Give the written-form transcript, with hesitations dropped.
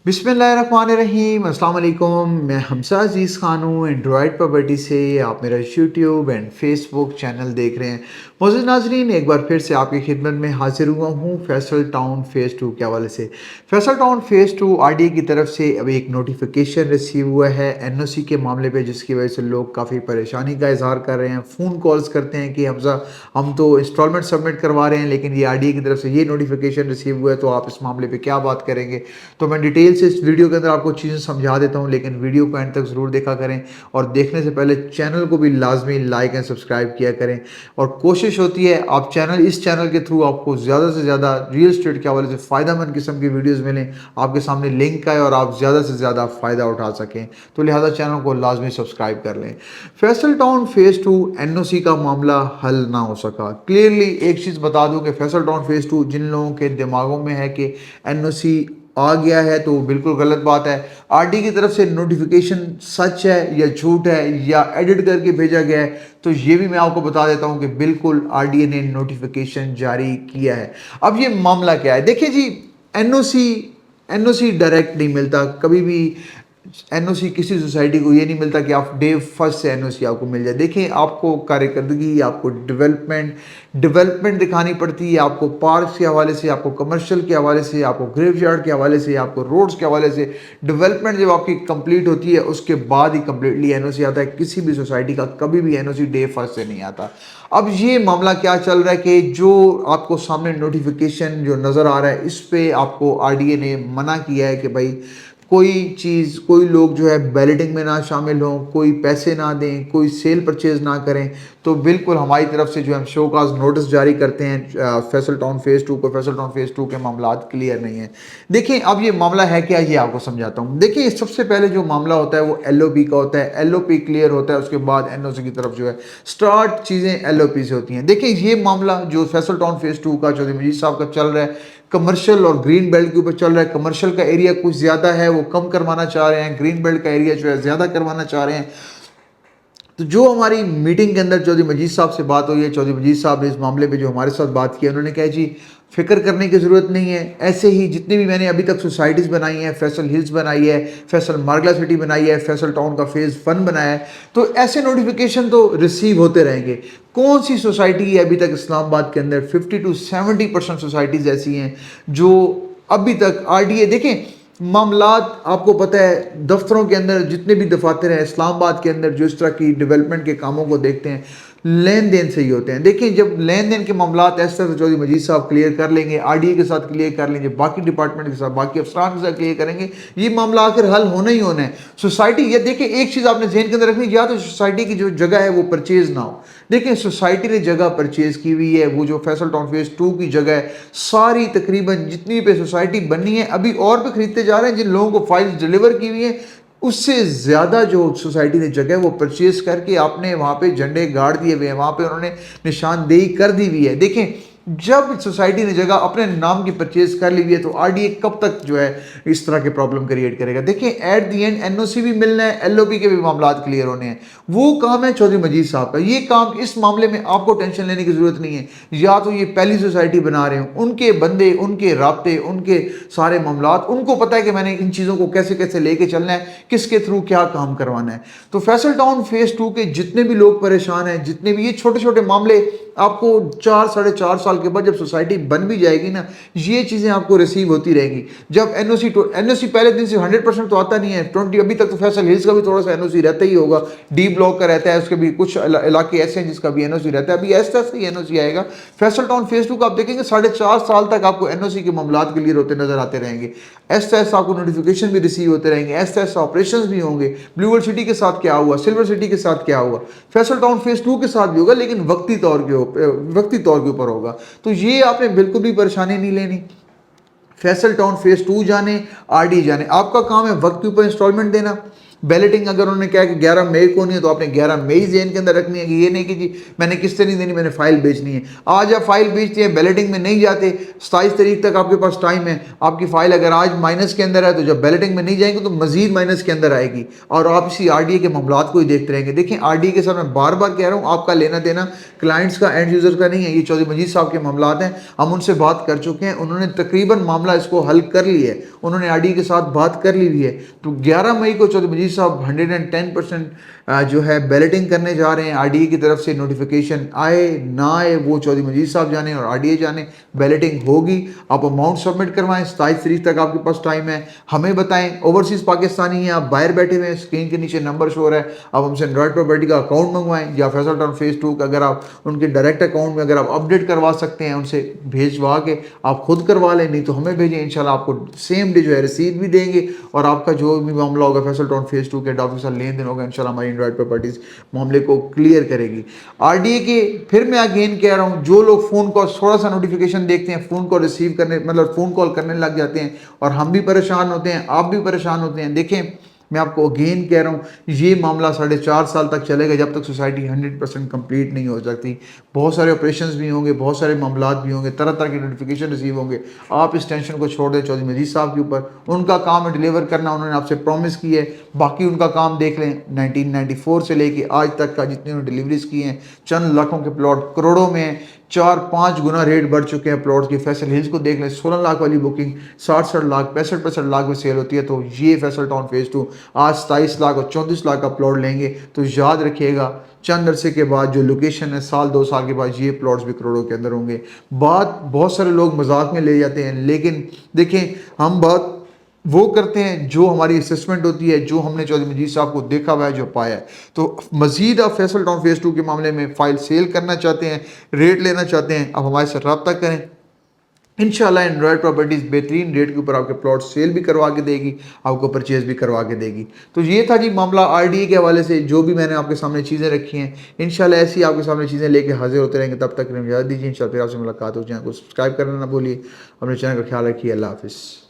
बिस्मिल्लाहिर्रहमानिर्रहीम अस्सलाम वालेकुम। मैं हमसा अज़ीज़ ख़ान हूँ एंड्रॉयड प्रॉपर्टी से। आप मेरा यूट्यूब एंड फेसबुक चैनल देख रहे हैं। मोअज़्ज़िज़ नाज़रीन, एक बार फिर से आपकी खिदमत में हाज़िर हुआ हूँ फैसल टाउन फ़ेज़ 2 के हवाले से। फैसल टाउन फ़ेज़ 2 आरडीए की तरफ से अभी एक नोटिफिकेशन रिसीव हुआ है एनओसी के मामले पे, जिसकी वजह से लोग काफ़ी परेशानी का इज़हार कर रहे हैं। फ़ोन कॉल्स करते हैं कि हमसा हम तो इंस्टॉलमेंट सबमिट करवा रहे हैं, लेकिन ये आरडीए की तरफ से ये नोटिफिकेशन रिसीव हुआ है, तो आप इस मामले पर क्या बात करेंगे। तो मैं डिटेल से इस वीडियो के अंदर आपको चीज़ें समझा देता हूं, लेकिन वीडियो को एंड तक ज़रूर देखा करें और देखने से पहले चैनल को भी लाजमी लाइक एंड सब्सक्राइब किया करें। और कोशिश होती है आप इस चैनल के थ्रू आपको ज़्यादा से ज़्यादा रियल एस्टेट के हवाले से फ़ायदेमंद किस्म की वीडियोज़ मिलें, आपके सामने लिंक आए और आप ज़्यादा से ज़्यादा फ़ायदा उठा सकें। तो लिहाजा चैनल को लाजमी सब्सक्राइब कर लें। फैसल टाउन फ़ेज़ 2 एनओसी का मामला हल ना हो सका। क्लियरली एक चीज़ बता दूं कि फैसल टाउन फ़ेज़ 2 जिन लोगों के दिमागों में है कि एनओसी आ गया है, तो बिल्कुल गलत बात है। आरडी की तरफ से नोटिफिकेशन सच है या झूठ है या एडिट करके भेजा गया है, तो ये भी मैं आपको बता देता हूं कि बिल्कुल आरडीए ने नोटिफिकेशन जारी किया है। अब ये मामला क्या है, देखिए जी। एनओसी एनओसी डायरेक्ट नहीं मिलता कभी भी। एनओसी किसी सोसाइटी को ये नहीं मिलता कि आप डे फर्स्ट से एनओसी आपको मिल जाए। देखिए, आपको कार्यकर्दगी, आपको डेवलपमेंट दिखानी पड़ती है। आपको पार्क के हवाले से, आपको कमर्शियल के हवाले से, आपको ग्रेवयार्ड के हवाले से, आपको रोड्स के हवाले से डेवलपमेंट जब आपकी कंप्लीट होती है, उसके बाद ही कंप्लीटली एनओसी आता है। किसी भी सोसाइटी का कभी भी एनओसी डे फर्स्ट से नहीं आता। अब ये मामला क्या चल रहा है कि जो आपको सामने नोटिफिकेशन जो नज़र आ रहा है, इस पे आपको आरडीए ने मना किया है कि भाई कोई लोग जो है बैलेटिंग में ना शामिल हों, कोई पैसे ना दें, कोई सेल परचेज ना करें। तो बिल्कुल हमारी तरफ से जो हम शोकाज नोटिस जारी करते हैं फैसल टाउन फ़ेज़ 2 को। फैसल टाउन फ़ेज़ 2 के मामला क्लियर नहीं है। देखिए, अब ये मामला है क्या, ये आपको समझाता हूँ। देखिए, सबसे पहले जो मामला होता है वो एलओपी का होता है। एलओपी क्लियर होता है, उसके बाद एनओसी की तरफ जो है स्टार्ट चीज़ें एलओपी से होती हैं। देखिए, ये मामला जो फैसल टाउन फ़ेज़ 2 का चौधरी मजीद साहब का चल रहा है, कमर्शियल और ग्रीन बेल्ट के ऊपर चल रहा है। कमर्शियल का एरिया कुछ ज़्यादा है, वो कम करवाना चाह रहे हैं। ग्रीन बेल्ट का एरिया जो है ज़्यादा करवाना चाह रहे हैं। तो जो हमारी मीटिंग के अंदर चौधरी मजीद साहब से बात हुई है, चौधरी मजीद साहब ने इस मामले पे जो हमारे साथ बात की है, उन्होंने कहा जी फिक्र करने की ज़रूरत नहीं है। ऐसे ही जितनी भी मैंने अभी तक सोसाइटीज़ बनाई हैं, फैसल हिल्स बनाई है, फैसल मार्गला सिटी बनाई है, फैसल टाउन का फ़ेज़ 1 बनाया है, तो ऐसे नोटिफिकेशन तो रिसीव होते रहेंगे। कौन सी सोसाइटी है अभी तक इस्लामाबाद के अंदर 50 to 70% सोसाइटीज़ ऐसी हैं जो अभी तक आरडीए देखें। मामलात आपको पता है, दफ्तरों के अंदर जितने भी दफातर हैं इस्लामाबाद के अंदर जो इस तरह की डेवलपमेंट के कामों को देखते हैं, लेन देन से ही होते हैं। देखिए, जब लेन देन के मामलात इस तरह से चौधरी मजीद साहब क्लियर कर लेंगे, आरडीए के साथ क्लियर कर लेंगे, बाकी डिपार्टमेंट के साथ, बाकी अफसरान के साथ क्लियर करेंगे, ये मामला आखिर हल होना ही होना है। सोसाइटी, ये देखिए एक चीज़ आपने जहन के अंदर रखनी, या तो सोसाइटी की जो जगह है वो परचेज ना हो। देखिए, सोसाइटी ने जगह परचेज की हुई है, वो जो फैसल टाउन फ़ेज़ 2 की जगह है, सारी तकरीबन जितनी पे सोसाइटी बननी है अभी और भी खरीदते जा रहे हैं। जिन लोगों को फाइल्स डिलीवर की हुई है, उससे ज़्यादा जो सोसाइटी ने जगह वो परचेज करके आपने वहाँ पे झंडे गाड़ दिए हुए हैं, वहाँ पे उन्होंने निशानदेही कर दी हुई है। देखें, जब सोसाइटी ने जगह अपने नाम की परचेज कर ली हुई है, तो आरडीए कब तक जो है इस तरह के प्रॉब्लम क्रिएट करेगा। देखिए, एट दी एंड एनओसी भी मिलना है, एलओपी के भी मामला क्लियर होने हैं। वो काम है चौधरी मजीद साहब का। ये काम, इस मामले में आपको टेंशन लेने की जरूरत नहीं है। या तो ये पहली सोसाइटी बना रहे हो, उनके बंदे, उनके राब्ते, उनके सारे मामलात, उनको पता है कि मैंने इन चीज़ों को कैसे कैसे लेके चलना है, किसके थ्रू क्या काम करवाना है। तो फैसल टाउन फ़ेज़ 2 के जितने भी लोग परेशान हैं, जितने भी ये छोटे छोटे मामले, आपको 4 साढ़े 4 साल के बाद जब सोसाइटी बन भी जाएगी ना, ये चीज़ें आपको रिसीव होती रहेंगी। जब एनओसी पहले दिन से 100% तो आता नहीं है, 20 अभी तक तो फैसल हिल्स का भी थोड़ा सा एनओसी रहता ही होगा, डी ब्लॉक का रहता है, उसके भी कुछ इलाके ऐसे हैं जिसका भी एनओसी रहता है। अभी ऐसा ऐसा ही एनओसी आएगा। फैसल टाउन फ़ेज़ 2 का आप देखेंगे 4.5 साल तक आपको एनओसी के मामला क्लियर होते नजर आते रहेंगे। ऐसा ऐसा आपको नोटिफिकेशन भी रिसीव होते रहेंगे, ऐसा ऐसा ऑपरेशन भी होंगे। ब्लू वर्ल्ड सिटी के साथ क्या हुआ, सिल्वर सिटी के साथ क्या हुआ, फैसल टाउन फ़ेज़ 2 के साथ भी होगा, लेकिन वक्ती तौर के ऊपर होगा। तो ये आपने बिल्कुल भी परेशानी नहीं लेनी। फैसल टाउन फ़ेज़ 2 जाने, आरडी जाने, आपका काम है वक्त के ऊपर इंस्टॉलमेंट देना। बैलेटिंग अगर उन्होंने कहा कि 11 मई को नहीं है तो आपने 11 मई ज़हन के अंदर रखनी है, कि ये नहीं कि जी मैंने किस्तें नहीं देनी, मैंने फ़ाइल बेचनी है। आज आप फ़ाइल बेचते हैं, बैलेटिंग में नहीं जाते, 27 तारीख तक आपके पास टाइम है। आपकी फ़ाइल अगर आज माइनस के अंदर है तो जब बैलेटिंग में नहीं जाएंगे तो मज़ीद माइनस के अंदर आएगी, और आप इसी आरडीए के मामलात को ही देखते रहेंगे। देखें, आरडीए के साथ मैं बार बार कह रहा हूँ, आपका लेना देना क्लाइंट्स का, एंड यूज़र का नहीं है। ये चौधरी मजीद साहब के मामलात हैं, हम उनसे बात कर चुके हैं, उन्होंने तकरीबन मामला इसको हल कर लिया है, उन्होंने आरडीए के साथ बात कर ली हुई है। तो 11 मई को चौधरी मजीद साहब 110% जो है बैलेटिंग करने जा रहे हैं। आरडीए की तरफ से नोटिफिकेशन आए ना आए वो चौधरी मजीद साहब जाने और आरडीए जाने, बैलेटिंग होगी। आप अमाउंट सबमिट करवाएं, 27 तारीख तक आपके पास टाइम है। हमें बताएं, ओवरसीज़ पाकिस्तानी हैं, आप बाहर बैठे हुए हैं, स्क्रीन के नीचे नंबर शो हो रहा है, आप हमसे एंड्रॉइड प्रॉपर्टी का अकाउंट मंगवाएं, या फैसल टाउन फेज 2 का अगर आप उनके डायरेक्ट अकाउंट में अगर आप अपडेट करवा सकते हैं, उनसे भेजवा के आप खुद करवा लें, नहीं तो हमें भेजें। इंशाल्लाह आपको सेम डे जो है रसीद भी देंगे, और आपका जो भी मामला होगा फैसल टाउन फेज 2 के डॉक्टर के साथ लेन देन होगा, इंशाल्लाह हमारी एंड्रॉइड प्रॉपर्टीज़ मामले को क्लियर करेगी। आरडीए के फिर मैं अगेन कह रहा हूँ, जो लोग फ़ोन कॉल थोड़ा सा नोटिफिकेशन देखते हैं, फ़ोन कॉल रिसीव करने मतलब फ़ोन कॉल करने लग जाते हैं, और हम भी परेशान होते हैं, आप भी परेशान होते हैं। देखें, मैं आपको अगेन कह रहा हूँ, ये मामला 4.5 साल तक चलेगा, जब तक सोसाइटी 100% कंप्लीट नहीं हो सकती। बहुत सारे ऑपरेशंस भी होंगे, बहुत सारे मामलात भी होंगे, तरह तरह के नोटिफिकेशन रिसीव होंगे। आप इस टेंशन को छोड़ दें चौधरी मजीद साहब के ऊपर, उनका काम है डिलीवर करना, उन्होंने आपसे प्रॉमिस की है। बाकी उनका काम देख लें, 1994 से लेके आज तक का जितनी उन्होंने डिलीवरीज की हैं, चंद लाखों के प्लॉट करोड़ों में, 4-5 गुना रेट बढ़ चुके हैं प्लॉट की। फैसल हिल्स को देख लें, 16 लाख वाली बुकिंग 60-60 लाख 65-65 लाख में सेल होती है। तो ये फैसल टाउन फेज 2 आज 27 लाख और 34 लाख का प्लॉट लेंगे तो याद रखिएगा, चंद अरसे के बाद जो लोकेशन है, साल 2 साल के बाद ये प्लॉट्स भी करोड़ों के अंदर होंगे। बात बहुत सारे लोग मजाक में ले जाते हैं, लेकिन देखें, हम बात वो करते हैं जो हमारी असेसमेंट होती है, जो हमने चौधरी मजीद साहब को देखा हुआ है, जो पाया है। तो मजीद आप फैसल टाउन फेज 2 के मामले में फ़ाइल सेल करना चाहते हैं, रेट लेना चाहते हैं, आप हमारे साथ रब्ता करें। इंशाल्लाह एंड्रॉयड प्रॉपर्टीज़ बेहतरीन रेट के ऊपर आपके प्लॉट सेल भी करवा के देगी, आपको परचेज़ भी करवा के देगी। तो ये था जी मामला आरडीए के हवाले से, जो भी मैंने आपके सामने चीज़ें रखी हैं। इंशाल्लाह ऐसी आपके सामने चीज़ें लेके हाजिर होते रहेंगे। तब तक इजाज़त दीजिए, इंशाल्लाह फिर आपसे मुलाकात हो। चैनल को सब्सक्राइब करना ना भूलिए, अपने चैनल का ख्याल रखिए। अल्लाह हाफ़िज़।